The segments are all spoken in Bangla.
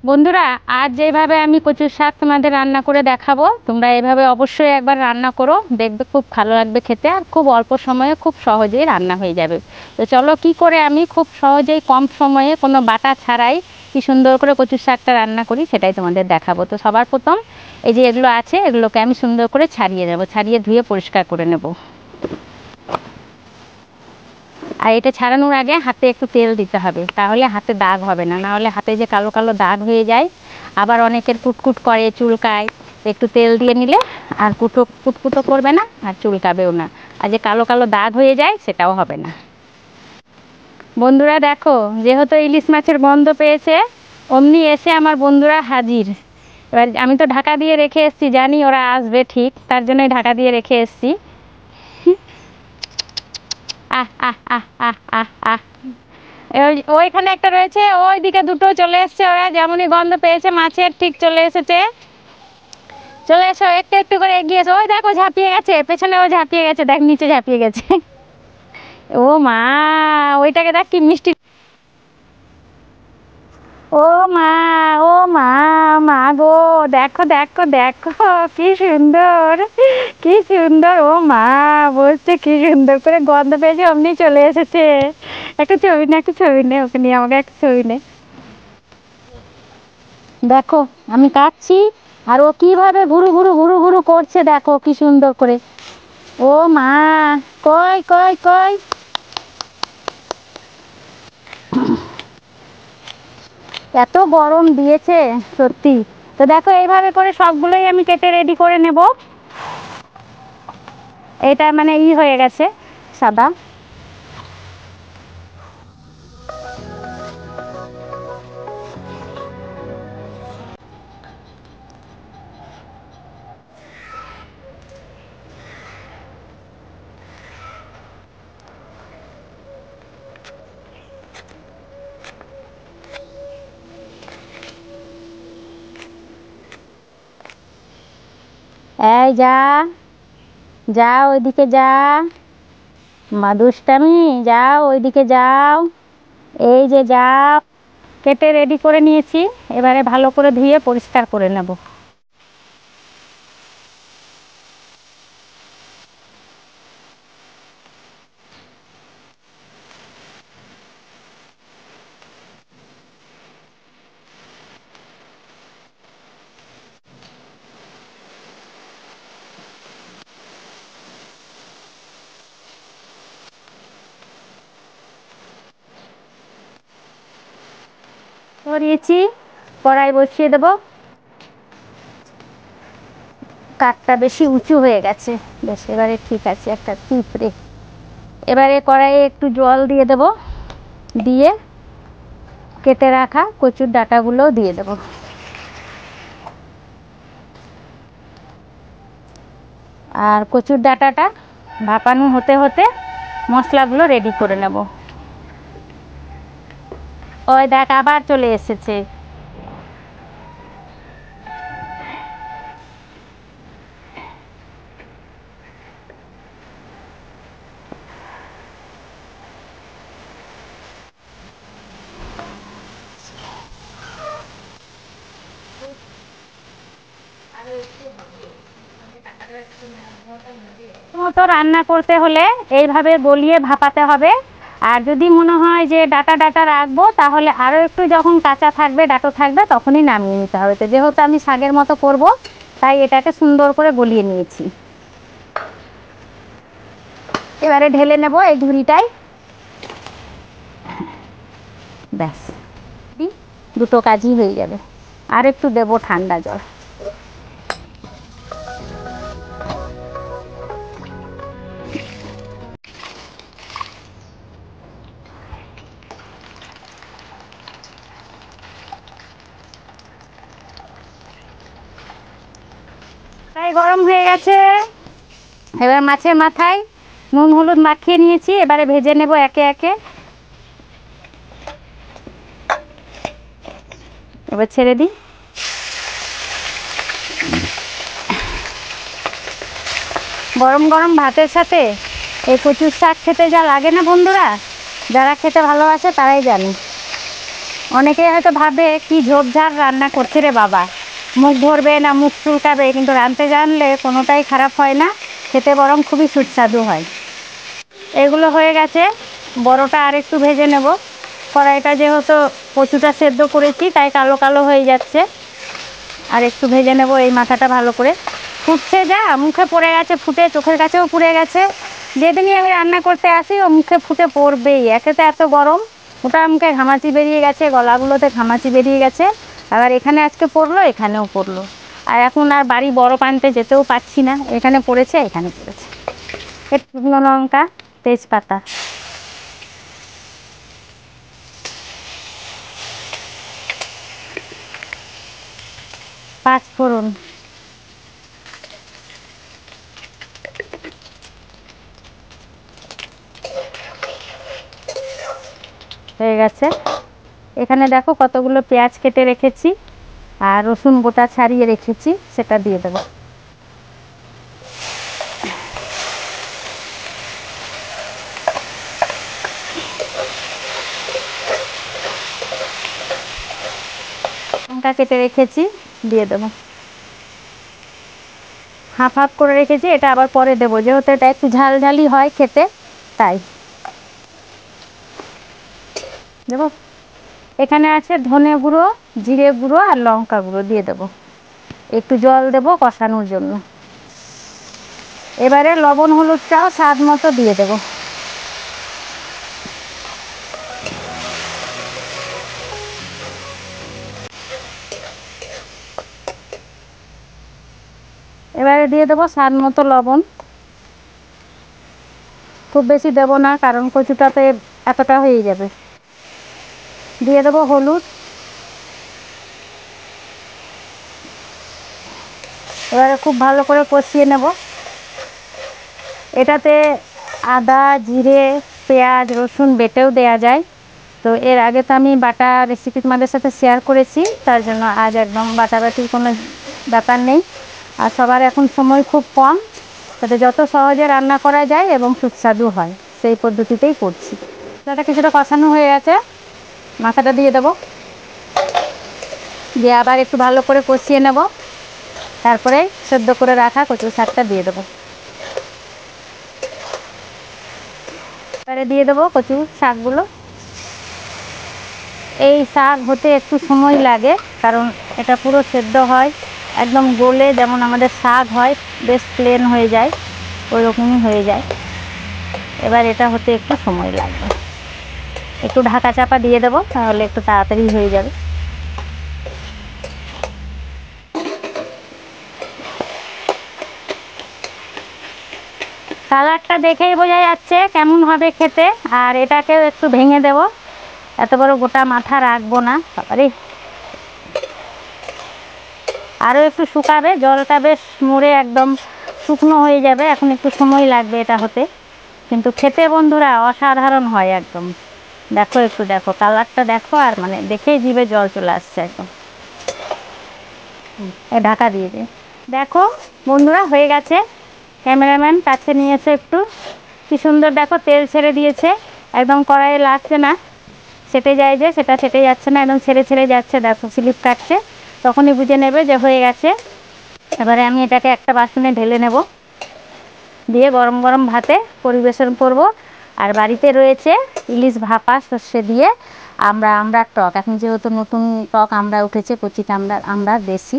বন্ধুরা, আজ যেভাবে আমি কচুর শাক তোমাদের রান্না করে দেখাবো, তোমরা এভাবে অবশ্যই একবার রান্না করো, দেখবে খুব ভালো লাগবে খেতে। আর খুব অল্প সময়ে খুব সহজেই রান্না হয়ে যাবে। তো চলো কি করে আমি খুব সহজেই কম সময়ে কোনো বাটা ছাড়াই কি সুন্দর করে কচুর শাকটা রান্না করি সেটাই তোমাদের দেখাবো। তো সবার প্রথম এই যে এগুলো আছে, এগুলোকে আমি সুন্দর করে ছাড়িয়ে নেবো, ছাড়িয়ে ধুয়ে পরিষ্কার করে নেব। আর এটা ছাড়ানোর আগে হাতে একটু তেল দিতে হবে, তাহলে হাতে দাগ হবে না, নাহলে হাতে যে কালো কালো দাগ হয়ে যায়। আবার অনেকের কুটকুট করে, চুলকায়। একটু তেল দিয়ে নিলে আর কুটকুটো করবে না, আর চুলকাবেও না। আর যে কালো কালো দাগ হয়ে যায় সেটাও হবে না। বন্ধুরা দেখো, যেহেতু ইলিশ মাছের গন্ধ পেয়েছে, অমনি এসে আমার বন্ধুরা হাজির। এবার আমি তো ঢাকা দিয়ে রেখে এসেছি, জানি ওরা আসবে ঠিক, তার জন্যই ঢাকা দিয়ে রেখে এসেছি। আহ আহ আহ আহ আহ আহ ওইখানে একটা রয়েছে, ওইদিকে দুটো চলে এসছে। ওরা যেমনই গন্ধ পেয়েছে মাছের, ঠিক চলে এসেছে। চলে এসো, একটু একটু করে এগিয়ে এসো। ওই দেখো ঝাঁপিয়ে গেছে, পেছনে ও ঝাঁপিয়ে গেছে, দেখ নিচে ঝাঁপিয়ে গেছে। ও মা, ওইটাকে দেখ কি মিষ্টি। ও মা, ও মা, মা গো, দেখো দেখো দেখো, কি সুন্দর, কি সুন্দর। ও মা বলছে কি সুন্দর করে গন্ধ পেয়েছে, অমনি চলে এসেছে। একটা ছবি নে, একটা ছবি নে, ওকে নিয়ে আমাকে একটা ছবি নে। দেখো আমি কাটছি, আর ও কিভাবে ঘুরু ঘুরু ঘুরু ঘুরু করছে, দেখো কি সুন্দর করে। ও মা, কই কই কই। এত গরম দিয়েছে সত্যি। তো দেখো এইভাবে করে সবগুলোই আমি কেটে রেডি করে নেব। এটা মানে হয়ে গেছে সাদা। এই যা, যা ওইদিকে যা, মা দুষ্টামি, যাও ওইদিকে যাও। এই যে যাও, কেটে রেডি করে নিয়েছি। এবারে ভালো করে ধুয়ে পরিষ্কার করে নেব। ধরিয়েছি, কড়াই বসিয়ে দেব। কাঠটা বেশি উঁচু হয়ে গেছে, বেশ এবারে ঠিক আছে, একটা পিঁপড়ে। এবারে কড়াইয়ে একটু জল দিয়ে দেব, দিয়ে কেটে রাখা কচুর ডাঁটাগুলো দিয়ে দেব। আর কচুর ডাঁটাটা ভাপানো হতে হতে মশলাগুলো রেডি করে নেব। ওই দেখ আবার চলে এসেছে। মতো রান্না করতে হলে এইভাবে গলিয়ে ভাপাতে হবে। আর যদি মনে হয় যে ডাটা ডাটা রাখবো, তাহলে আরও একটু যখন কাঁচা থাকবে, ডাটো থাকবে, তখনই নামিয়ে নিতে হবে। তো যেহেতু আমি শাকের মতো করব, তাই এটাকে সুন্দর করে গলিয়ে নিয়েছি। এবারে ঢেলে নেব এই ঝুড়িটাই। ব্যাস, দুটো কাজই হয়ে যাবে। আর একটু দেবো ঠান্ডা জল। তাই গরম হয়ে গেছে। এবার মাছের মাথায় নুন হলুদ মাখিয়ে নিয়েছি, এবারে ভেজে নেব একে একে। এবার ছেড়ে দিই। গরম গরম ভাতের সাথে এই কচুর শাক খেতে যা লাগে না বন্ধুরা, যারা খেতে ভালোবাসে তারাই জানে। অনেকে হয়তো ভাবে কি ঝোপঝাড় রান্না করছে রে বাবা, মুখ ধরবে না মুখ চুলকাবে, কিন্তু রাঁধতে জানলে কোনোটাই খারাপ হয় না, খেতে বরং খুবই সুস্বাদু হয়। এগুলো হয়ে গেছে, বড়টা আর একটু ভেজে নেব। কড়াইটা যেহেতু কচুটা সেদ্ধ করেছি তাই কালো কালো হয়ে যাচ্ছে, আর একটু ভেজে নেব এই মাথাটা ভালো করে। ফুটছে, যা মুখে পড়ে গেছে, ফুটে চোখের কাছেও পুড়ে গেছে। যেদিনই আমি রান্না করতে আসি ও মুখে ফুটে পড়বেই, একেতে এত গরম, ওটা মুখে ঘামাচি বেরিয়ে গেছে, গলাগুলোতে ঘামাচি বেরিয়ে গেছে, আবার এখানে আজকে পড়লো, এখানেও পড়লো। আর এখন আর বাড়ি বড় পানতে যেতেও পারছি না, এখানে পড়েছে এখানে পড়েছে। একটু শুকনো লঙ্কা, তেজপাতা, পাঁচ ফোড়ন, হয়ে গেছে। এখানে দেখো কতগুলো পেঁয়াজ কেটে রেখেছি আর রসুন গোটা ছাড়িয়ে রেখেছি, সেটা দিয়ে দেবো। লঙ্কা কেটে রেখেছি, দিয়ে দেবো। হাফ হাফ করে রেখেছি, এটা আবার পরে দেবো, যেহেতু এটা একটু ঝাল ঝালই হয় খেতে, তাই দেবো। এখানে আছে ধনে গুঁড়ো, জিরে গুঁড়ো আর লঙ্কা গুঁড়ো, দিয়ে দেবো। একটু জল দেবো কষানোর জন্য। এবারে লবণ হলুদটাও স্বাদ মতো দিয়ে দেবো। এবারে দিয়ে দেবো স্বাদ মতো লবণ, খুব বেশি দেবো না কারণ কচুটাতে এতটা হয়ে যাবে। দিয়ে দেবো হলুদ। এবারে খুব ভালো করে কষিয়ে নেব। এটাতে আদা, জিরে, পেঁয়াজ, রসুন বেটেও দেয়া যায়, তো এর আগে তো আমি বাটা রেসিপি তোমাদের সাথে শেয়ার করেছি, তার জন্য আজ একদম বাটাবাটির কোনো ব্যাপার নেই। আর সবার এখন সময় খুব কম, তাতে যত সহজে রান্না করা যায় এবং সুস্বাদু হয় সেই পদ্ধতিতেই করছি। এটা কিছুটা কষানো হয়ে গেছে, মাথাটা দিয়ে দেবো, দিয়ে আবার একটু ভালো করে কষিয়ে নেব, তারপরে সেদ্ধ করে রাখা কচু শাকটা দিয়ে দেবো। এবারে দিয়ে দেবো কচু শাকগুলো। এই শাক হতে একটু সময় লাগে, কারণ এটা পুরো সেদ্ধ হয়, একদম গলে যেমন আমাদের শাক হয় বেশ প্লেন হয়ে যায়, ওই রকমই হয়ে যায়। এবার এটা হতে একটু সময় লাগবে, একটু ঢাকা চাপা দিয়ে দেবো, তাহলে একটু তাড়াতাড়ি হয়ে যাবে। কালারটা দেখেই বোঝা যাচ্ছে কেমন হবে খেতে। আর এটাকেও একটু ভেঙে দেব, এত বড় গোটা মাথা রাখবো না, বাবারে। আরও একটু শুকাবে, জলটা বেশ মরে একদম শুকনো হয়ে যাবে, এখন একটু সময় লাগবে এটা হতে, কিন্তু খেতে বন্ধুরা অসাধারণ হয় একদম। দেখো একটু দেখো, কালারটা দেখো, আর মানে দেখেই জিভে জল চলে আসছে একদম। ঢাকা দিয়ে দে। দেখো বন্ধুরা হয়ে গেছে, ক্যামেরাম্যান কাছে নিয়েছে একটু, কি সুন্দর দেখো তেল ছেড়ে দিয়েছে, একদম কড়াইয়ে লাগছে না, সেটে যায় যে সেটা সেটে যাচ্ছে না, একদম ছেড়ে ছেড়ে যাচ্ছে, দেখো স্লিপ কাটছে, তখনই বুঝে নেবে যে হয়ে গেছে। এবারে আমি এটাকে একটা বাসনে ঢেলে নেব, দিয়ে গরম গরম ভাতে পরিবেশন করব। আর বাড়িতে রয়েছে ইলিশ ভাপা সর্ষে দিয়ে আমড়ার টক, এখন যেহেতু নতুন টক আমড়া উঠেছে, কচি আমরা দেশি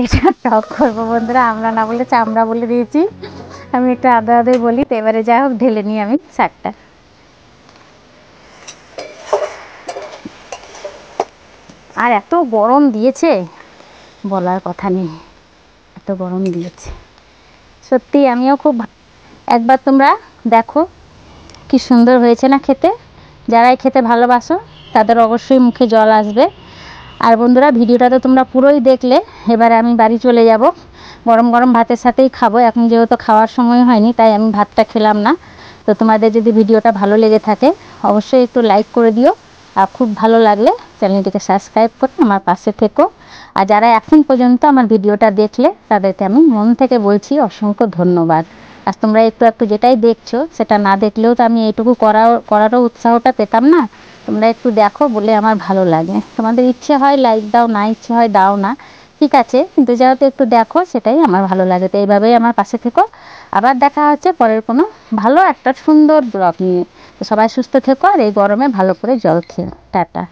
এটা টক করবো বন্ধুরা, আমরা না বলে চামড়া বলে দিয়েছি, আমি একটু আদা আদাই বলি। তো এবারে যাই হোক ঢেলে নিই আমি শাকটা। আর এত গরম দিয়েছে বলার কথা নেই, এত গরম দিয়েছে সত্যি। আমিও খুব, একবার তোমরা দেখো কি সুন্দর হয়েছে না খেতে, যারাই খেতে ভালোবাসো তাদের অবশ্যই মুখে জল আসবে। আর বন্ধুরা ভিডিওটা তো তোমরা পুরোই দেখলে, এবারে আমি বাড়ি চলে যাব, গরম গরম ভাতের সাথেই খাবো, এখন যেহেতু খাওয়ার সময় হয়নি তাই আমি ভাতটা খেলাম না। তো তোমাদের যদি ভিডিওটা ভালো লেগে থাকে অবশ্যই একটু লাইক করে দিও, আর খুব ভালো লাগলে চ্যানেলটিকে সাবস্ক্রাইব করে আমার পাশে থেকো। আর যারা এখন পর্যন্ত আমার ভিডিওটা দেখলে তাদেরকে আমি মন থেকে বলছি অসংখ্য ধন্যবাদ। আর তোমরা একটু একটু যেটাই দেখছো সেটা না দেখলেও তো আমি এইটুকু করারও উৎসাহটা পেতাম না, তোমরা একটু দেখো বলে আমার ভালো লাগে। তোমাদের ইচ্ছে হয় লাইক দাও, না ইচ্ছে হয় দাও না, ঠিক আছে, কিন্তু যেহেতু একটু দেখো সেটাই আমার ভালো লাগে। তো এইভাবেই আমার পাশে থেকো। আবার দেখা হচ্ছে পরের কোনো ভালো একটা সুন্দর ব্লগ নিয়ে। তো সবাই সুস্থ থেকো আর এই গরমে ভালো করে জল খেও। টাটা।